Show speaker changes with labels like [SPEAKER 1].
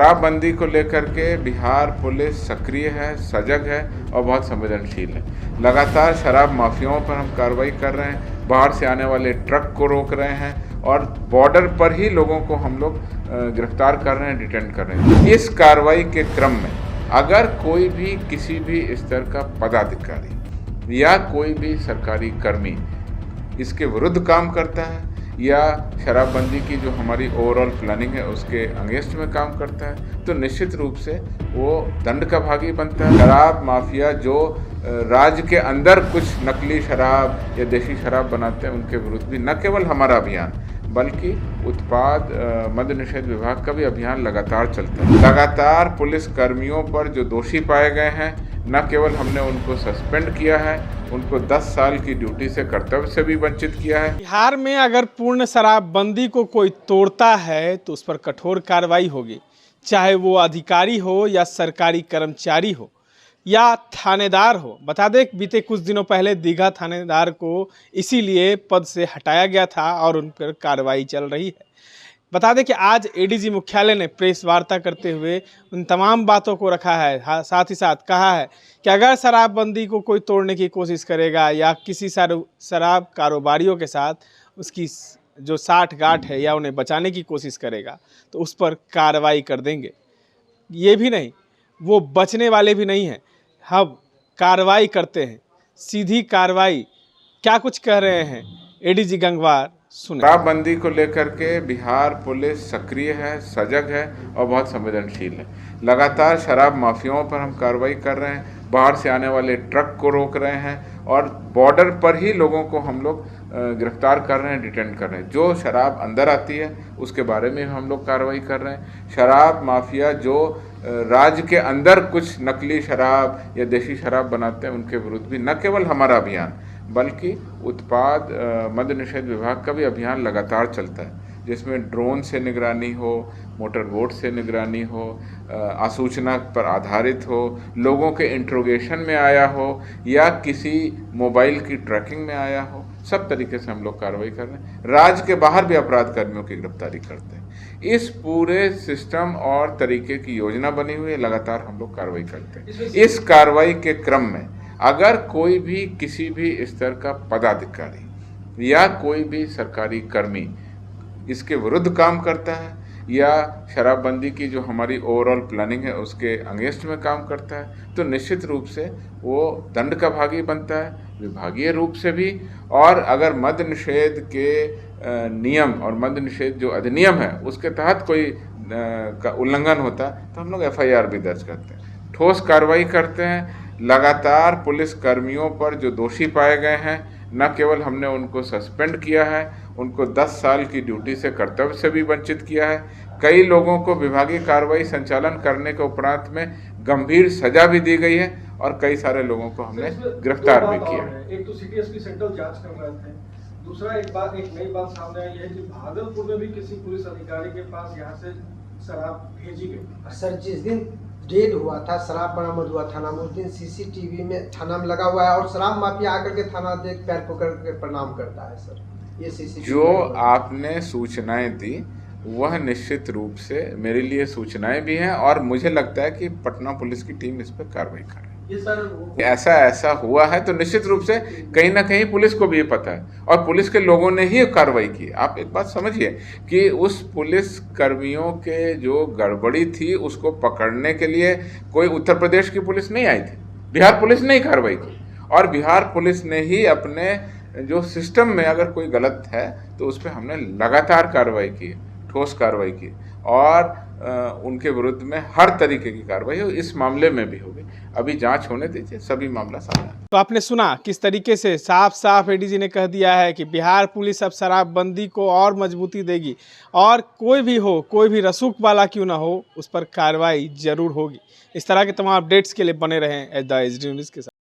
[SPEAKER 1] शराबबंदी को लेकर के बिहार पुलिस सक्रिय है, सजग है और बहुत संवेदनशील है। लगातार शराब माफियाओं पर हम कार्रवाई कर रहे हैं, बाहर से आने वाले ट्रक को रोक रहे हैं और बॉर्डर पर ही लोगों को हम लोग गिरफ्तार कर रहे हैं, डिटेन कर रहे हैं। इस कार्रवाई के क्रम में अगर कोई भी किसी भी स्तर का पदाधिकारी या कोई भी सरकारी कर्मी इसके विरुद्ध काम करता है या शराबबंदी की जो हमारी ओवरऑल प्लानिंग है उसके अगेंस्ट में काम करता है तो निश्चित रूप से वो दंड का भागी बनता है। शराब माफिया जो राज्य के अंदर कुछ नकली शराब या देशी शराब बनाते हैं उनके विरुद्ध भी न केवल हमारा अभियान बल्कि उत्पाद मद्य निषेध विभाग का भी अभियान लगातार चलता है। लगातार पुलिस कर्मियों पर जो दोषी पाए गए हैं न केवल हमने उनको सस्पेंड किया है, उनको 10 साल की ड्यूटी से कर्तव्य से भी वंचित किया है।
[SPEAKER 2] बिहार में अगर पूर्ण शराबबंदी को कोई तोड़ता है तो उस पर कठोर कार्रवाई होगी, चाहे वो अधिकारी हो या सरकारी कर्मचारी हो या थानेदार हो। बता दें बीते कुछ दिनों पहले दीघा थानेदार को इसीलिए पद से हटाया गया था और उन पर कार्रवाई चल रही है। बता दें कि आज एडीजी मुख्यालय ने प्रेस वार्ता करते हुए उन तमाम बातों को रखा है, साथ ही साथ कहा है कि अगर शराबबंदी को कोई तोड़ने की कोशिश करेगा या किसी शराब कारोबारियों के साथ उसकी जो साठगांठ है या उन्हें बचाने की कोशिश करेगा तो उस पर कार्रवाई कर देंगे। ये भी नहीं, वो बचने वाले भी नहीं हैं, हम कार्रवाई करते हैं, सीधी कार्रवाई। क्या कुछ कह रहे हैं एडीजी गंगवार, सुने।
[SPEAKER 1] शराबबंदी को लेकर के बिहार पुलिस सक्रिय है, सजग है और बहुत संवेदनशील है। लगातार शराब माफियाओं पर हम कार्रवाई कर रहे हैं, बाहर से आने वाले ट्रक को रोक रहे हैं और बॉर्डर पर ही लोगों को हम लोग गिरफ्तार कर रहे हैं, डिटेन कर रहे हैं। जो शराब अंदर आती है उसके बारे में हम लोग कार्रवाई कर रहे हैं। शराब माफिया जो राज्य के अंदर कुछ नकली शराब या देशी शराब बनाते हैं उनके विरुद्ध भी न केवल हमारा अभियान बल्कि उत्पाद मद्य निषेध विभाग का भी अभियान लगातार चलता है, जिसमें ड्रोन से निगरानी हो, मोटर बोट से निगरानी हो, आसूचना पर आधारित हो, लोगों के इंट्रोगेशन में आया हो या किसी मोबाइल की ट्रैकिंग में आया हो, सब तरीके से हम लोग कार्रवाई कर रहे हैं। राज्य के बाहर भी अपराध कर्मियों की गिरफ्तारी करते हैं। इस पूरे सिस्टम और तरीके की योजना बनी हुई है, लगातार हम लोग कार्रवाई करते हैं। इस कार्रवाई के क्रम में अगर कोई भी किसी भी स्तर का पदाधिकारी या कोई भी सरकारी कर्मी इसके विरुद्ध काम करता है या शराबबंदी की जो हमारी ओवरऑल प्लानिंग है उसके अगेंस्ट में काम करता है तो निश्चित रूप से वो दंड का भागी बनता है, विभागीय रूप से भी। और अगर मद्य निषेध के नियम और मद्य निषेध जो अधिनियम है उसके तहत कोई का उल्लंघन होता है तो हम लोग FIR भी दर्ज करते हैं, ठोस कार्रवाई करते हैं। लगातार पुलिस कर्मियों पर जो दोषी पाए गए हैं न केवल हमने उनको सस्पेंड किया है, उनको 10 साल की ड्यूटी से कर्तव्य से भी वंचित किया है। कई लोगों को विभागीय कार्रवाई संचालन करने के उपरांत में गंभीर सजा भी दी गई है और कई सारे लोगों को हमने गिरफ्तार भी किया है।
[SPEAKER 3] एक तो सिटी एसपी सेंट्रल जांच कर रहे थे, दूसरा एक नई बात सामने आई है कि भागलपुर में भी किसी पुलिस अधिकारी के पास यहाँ से शराब भेजी गई।
[SPEAKER 4] सर जिस दिन रेड हुआ था, शराब बरामद हुआ थाना में, उस दिन CCTV में थाना में लगा हुआ है और शराब माफिया आकर के थाना देख पैर पकड़ के प्रणाम करता है। सर ये CCTV
[SPEAKER 1] जो आपने सूचनाएं दी वह निश्चित रूप से मेरे लिए सूचनाएं भी हैं और मुझे लगता है कि पटना पुलिस की टीम इस पर कार्रवाई कर रही है। ऐसा हुआ है तो निश्चित रूप से कहीं ना कहीं पुलिस को भी ये पता है और पुलिस के लोगों ने ही कार्रवाई की। आप एक बात समझिए कि उस पुलिस कर्मियों के जो गड़बड़ी थी उसको पकड़ने के लिए कोई उत्तर प्रदेश की पुलिस नहीं आई थी, बिहार पुलिस ने ही कार्रवाई की और बिहार पुलिस ने ही अपने जो सिस्टम में अगर कोई गलत है तो उस पर हमने लगातार कार्रवाई की, ठोस कार्रवाई की और उनके विरुद्ध में हर तरीके की कार्रवाई हो, इस मामले में भी होगी। अभी जांच होने दीजिए, सभी मामला सामने।
[SPEAKER 2] तो आपने सुना किस तरीके से साफ एडीजी ने कह दिया है कि बिहार पुलिस अब शराबबंदी को और मजबूती देगी और कोई भी हो, कोई भी रसूख वाला क्यों ना हो, उस पर कार्रवाई जरूर होगी। इस तरह के तमाम अपडेट्स के लिए बने रहें द एच डी न्यूज़ के साथ।